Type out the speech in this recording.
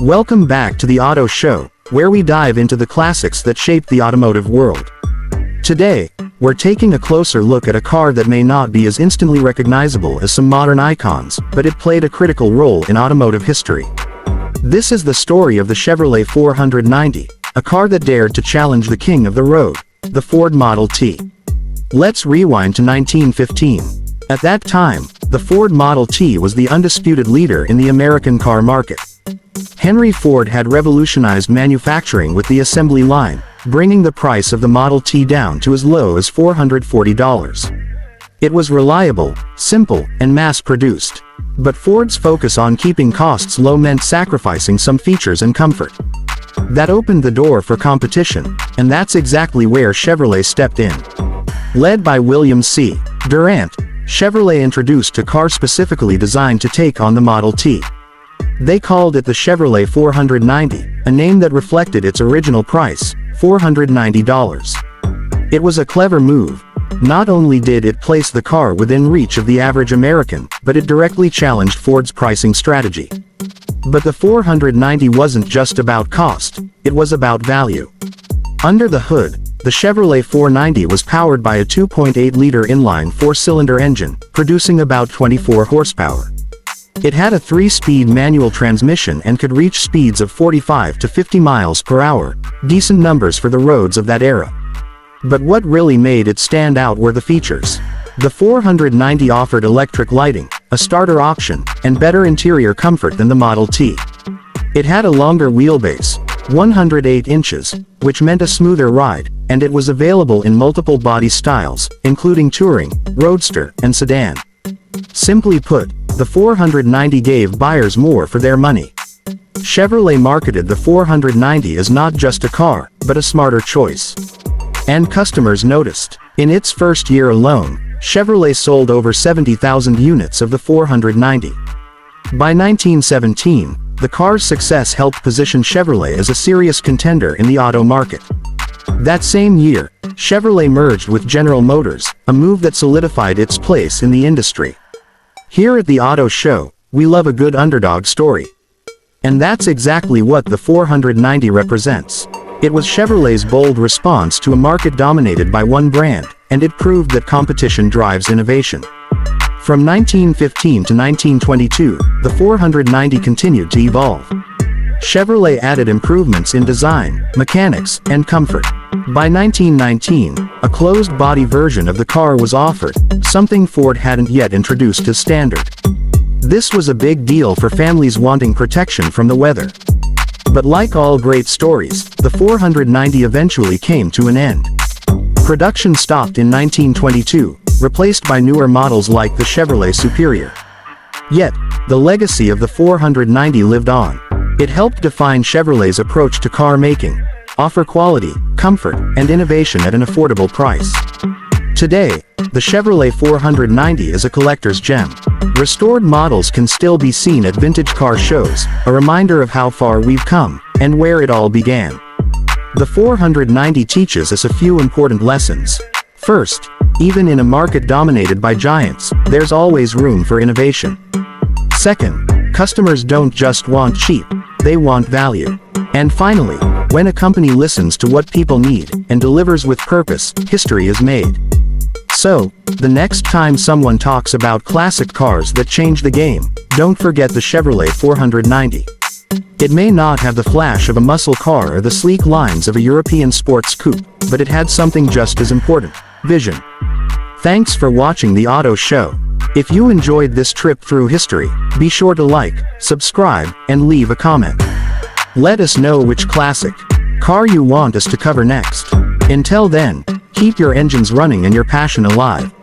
Welcome back to the Auto Show, where we dive into the classics that shaped the automotive world. Today, we're taking a closer look at a car that may not be as instantly recognizable as some modern icons, but it played a critical role in automotive history. This is the story of the Chevrolet 490, a car that dared to challenge the king of the road, the Ford Model T. Let's rewind to 1915. At that time, the Ford Model T was the undisputed leader in the American car market. Henry Ford had revolutionized manufacturing with the assembly line, bringing the price of the Model T down to as low as $440. It was reliable, simple, and mass-produced. But Ford's focus on keeping costs low meant sacrificing some features and comfort. That opened the door for competition, and that's exactly where Chevrolet stepped in. Led by William C. Durant, Chevrolet introduced a car specifically designed to take on the Model T. They called it the Chevrolet 490, a name that reflected its original price, $490. It was a clever move. Not only did it place the car within reach of the average American, but it directly challenged Ford's pricing strategy. But the 490 wasn't just about cost, it was about value. Under the hood, the Chevrolet 490 was powered by a 2.8-liter inline four-cylinder engine, producing about 24 horsepower. It had a 3-speed manual transmission and could reach speeds of 45 to 50 miles per hour, decent numbers for the roads of that era. But what really made it stand out were the features. The 490 offered electric lighting, a starter option, and better interior comfort than the Model T. It had a longer wheelbase, 108 inches, which meant a smoother ride, and it was available in multiple body styles, including touring, roadster, and sedan. Simply put, the 490 gave buyers more for their money. Chevrolet marketed the 490 as not just a car, but a smarter choice. And customers noticed. In its first year alone, Chevrolet sold over 70,000 units of the 490. By 1917, the car's success helped position Chevrolet as a serious contender in the auto market. That same year, Chevrolet merged with General Motors, a move that solidified its place in the industry. Here at the Auto Show, we love a good underdog story. And that's exactly what the 490 represents. It was Chevrolet's bold response to a market dominated by one brand, and it proved that competition drives innovation. From 1915 to 1922, the 490 continued to evolve. Chevrolet added improvements in design, mechanics, and comfort. By 1919, a closed-body version of the car was offered, something Ford hadn't yet introduced as standard. This was a big deal for families wanting protection from the weather. But like all great stories, the 490 eventually came to an end. Production stopped in 1922, replaced by newer models like the Chevrolet Superior. Yet, the legacy of the 490 lived on. It helped define Chevrolet's approach to car making, offer quality, comfort, and innovation at an affordable price. Today, the Chevrolet 490 is a collector's gem. Restored models can still be seen at vintage car shows, a reminder of how far we've come, and where it all began. The 490 teaches us a few important lessons. First, even in a market dominated by giants, there's always room for innovation. Second, customers don't just want cheap, they want value. And finally, when a company listens to what people need, and delivers with purpose, history is made. So, the next time someone talks about classic cars that change the game, don't forget the Chevrolet 490. It may not have the flash of a muscle car or the sleek lines of a European sports coupe, but it had something just as important: vision. Thanks for watching the Auto Show. If you enjoyed this trip through history, be sure to like, subscribe, and leave a comment. Let us know which classic car you want us to cover next. Until then, keep your engines running and your passion alive.